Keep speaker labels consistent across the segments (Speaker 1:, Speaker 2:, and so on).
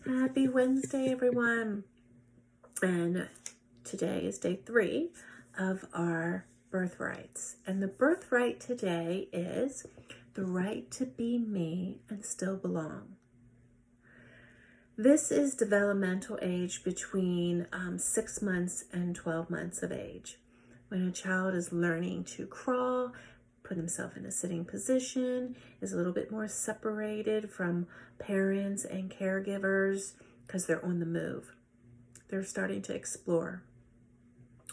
Speaker 1: Happy Wednesday, everyone. And today is day 3 of our birthrights. And the birthright today is the right to be me and still belong. This is developmental age between 6 months and 12 months of age, when a child is learning to crawl, put himself in a sitting position, is a little bit more separated from parents and caregivers because they're on the move. They're starting to explore.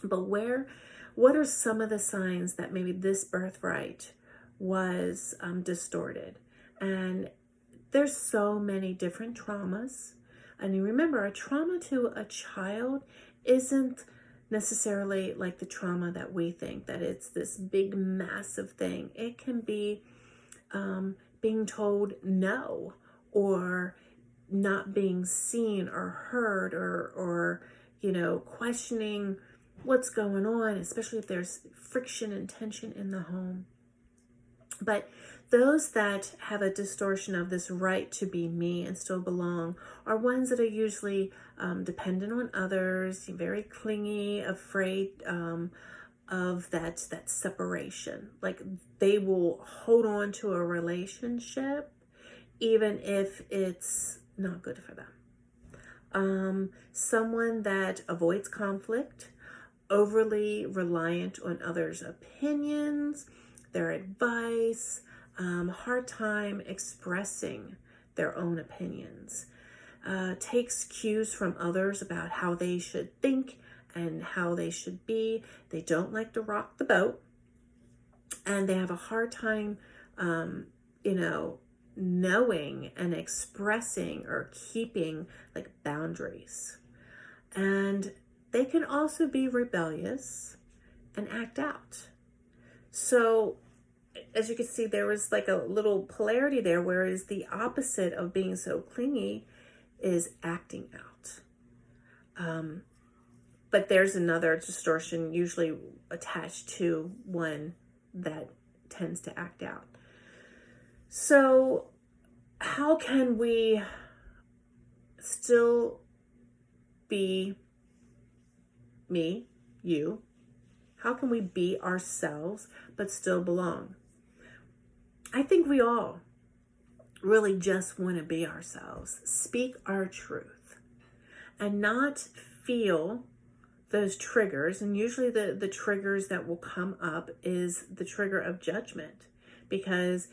Speaker 1: But what are some of the signs that maybe this birthright was distorted? And there's so many different traumas. And you remember, a trauma to a child isn't necessarily like the trauma that we think, that it's this big, massive thing. It can be being told no, or not being seen or heard, or questioning what's going on, especially if there's friction and tension in the home. But those that have a distortion of this right to be me and still belong are ones that are usually dependent on others, very clingy, afraid of that separation. Like, they will hold on to a relationship even if it's not good for them. Someone that avoids conflict, overly reliant on others' opinions, their advice, hard time expressing their own opinions, takes cues from others about how they should think and how they should be. They don't like to rock the boat, and they have a hard time, knowing and expressing or keeping like boundaries. And they can also be rebellious and act out. So as you can see, there was like a little polarity there, whereas the opposite of being so clingy is acting out. But there's another distortion usually attached to one that tends to act out. So how can we still be me, you? How can we be ourselves but still belong? I think we all really just want to be ourselves, speak our truth, and not feel those triggers. And usually the triggers that will come up is the trigger of judgment, because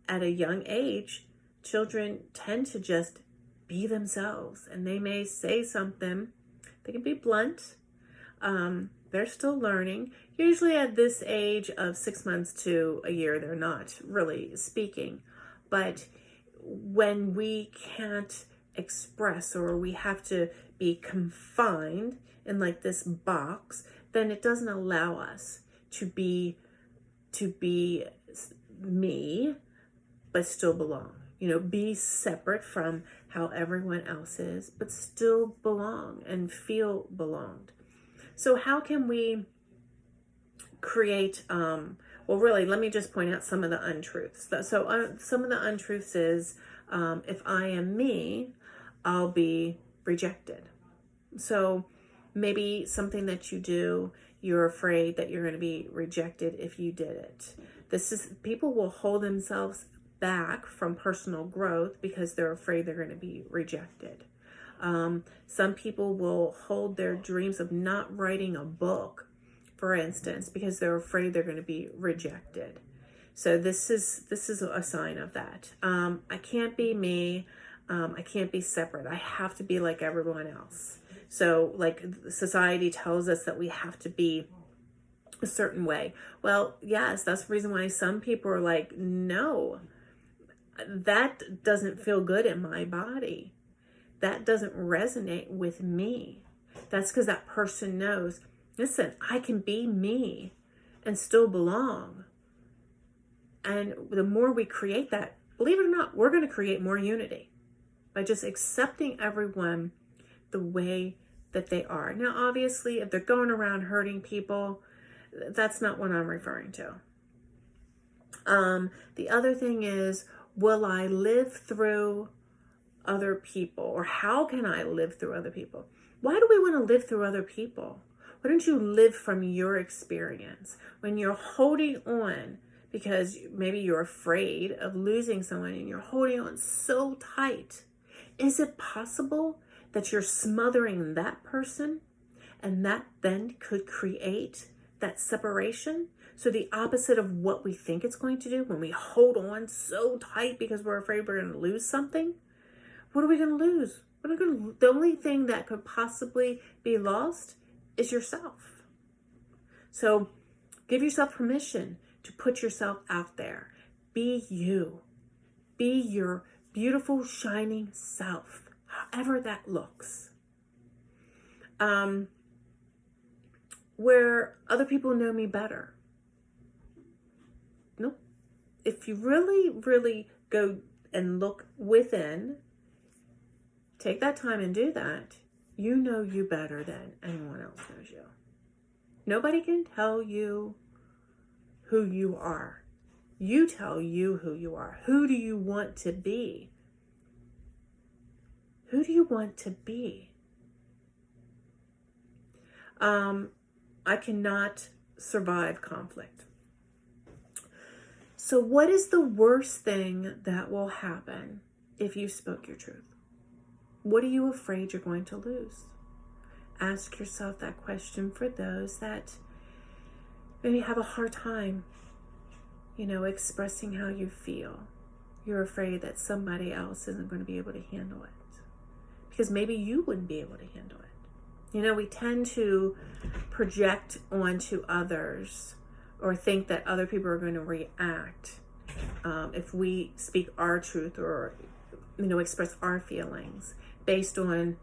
Speaker 1: at a young age, children tend to just be themselves, and they may say something. They can be blunt. They're still learning. Usually at this age of 6 months to a year, they're not really speaking. But when we can't express, or we have to be confined in like this box, then it doesn't allow us to be me, but still belong. Be separate from how everyone else is, but still belong and feel belonged. So how can we create, really, let me just point out some of the untruths. So some of the untruths is, if I am me, I'll be rejected. So maybe something that you do, you're afraid that you're going to be rejected if you did it. People will hold themselves back from personal growth because they're afraid they're going to be rejected. Some people will hold their dreams of not writing a book, for instance, because they're afraid they're going to be rejected. So this is a sign of that. I can't be me. I can't be separate. I have to be like everyone else. So like society tells us that we have to be a certain way. Well, yes, that's the reason why some people are like, no, that doesn't feel good in my body. That doesn't resonate with me. That's because that person knows, listen, I can be me and still belong. And the more we create that, believe it or not, we're going to create more unity by just accepting everyone the way that they are. Now, obviously, if they're going around hurting people, that's not what I'm referring to. The other thing is, will I live through other people, or how can I live through other people? Why do we want to live through other people? Why don't you live from your experience? When you're holding on because maybe you're afraid of losing someone and you're holding on so tight, is it possible that you're smothering that person and that then could create that separation? So the opposite of what we think it's going to do when we hold on so tight because we're afraid we're going to lose something. What are we going to lose? The only thing that could possibly be lost is yourself. So give yourself permission to put yourself out there. Be you. Be your beautiful, shining self, however that looks. Where other people know me better. Nope. If you really, really go and look within, take that time and do that, you know you better than anyone else knows you. Nobody can tell you who you are. You tell you who you are. Who do you want to be? Who do you want to be? I cannot survive conflict. So what is the worst thing that will happen if you spoke your truth? What are you afraid you're going to lose? Ask yourself that question for those that maybe have a hard time, expressing how you feel. You're afraid that somebody else isn't going to be able to handle it. Because maybe you wouldn't be able to handle it. We tend to project onto others or think that other people are going to react if we speak our truth or, express our feelings based on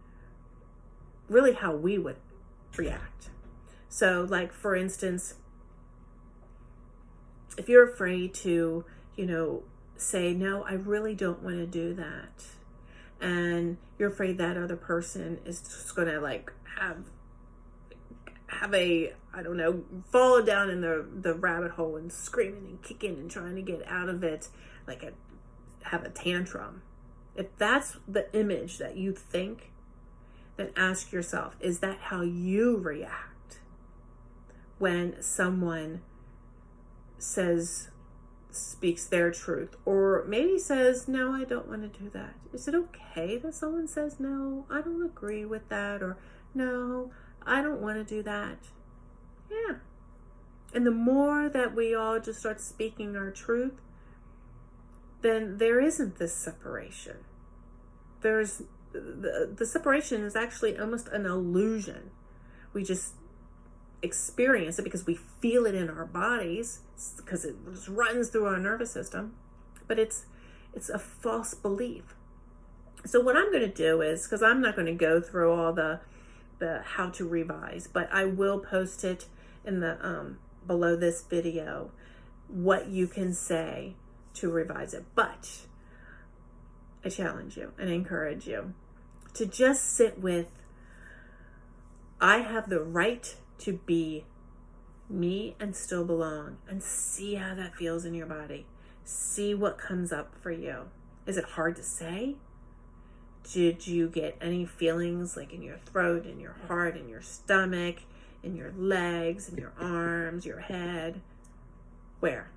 Speaker 1: really how we would react. So, like, for instance, if you're afraid to, say, no, I really don't want to do that. And you're afraid that other person is just going to have a, fall down in the rabbit hole and screaming and kicking and trying to get out of it, have a tantrum. If that's the image that you think, then ask yourself, is that how you react when someone speaks their truth, or maybe says, no, I don't want to do that? Is it okay that someone says, no, I don't agree with that, or no, I don't want to do that? Yeah. And the more that we all just start speaking our truth, then there isn't this separation. The separation is actually almost an illusion. We just experience it because we feel it in our bodies, because it just runs through our nervous system, but it's a false belief. So what I'm going to do is, because I'm not going to go through all the how to revise, but I will post it in the below this video, what you can say to revise it. But I challenge you and encourage you to just sit with, I have the right to be me and still belong, and see how that feels in your body. See what comes up for you. Is it hard to say? Did you get any feelings like in your throat, in your heart, in your stomach, in your legs, in your arms, your head? Where?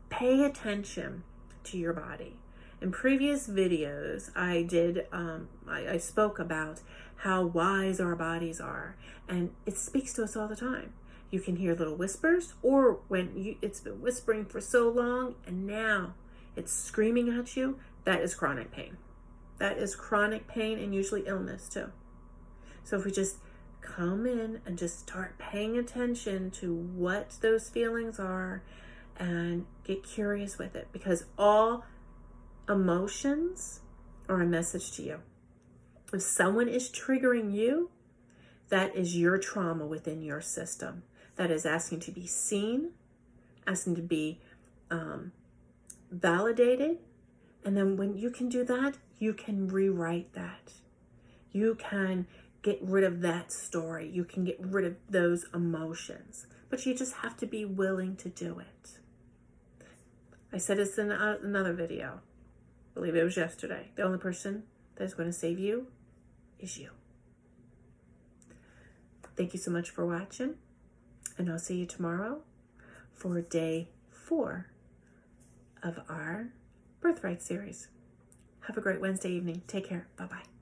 Speaker 1: Pay attention to your body. In previous videos, I spoke about how wise our bodies are, and it speaks to us all the time. You can hear little whispers, or when it's been whispering for so long and now it's screaming at you, that is chronic pain. That is chronic pain, and usually illness too. So if we just come in and just start paying attention to what those feelings are and get curious with it, because all emotions are a message to you. If someone is triggering you, that is your trauma within your system. That is asking to be seen, asking to be validated. And then when you can do that, you can rewrite that. You can get rid of that story. You can get rid of those emotions. But you just have to be willing to do it. I said this in another video. I believe it was yesterday. The only person that's going to save you is you. Thank you so much for watching, and I'll see you tomorrow for day 4 of our Birthright series. Have a great Wednesday evening. Take care. Bye-bye.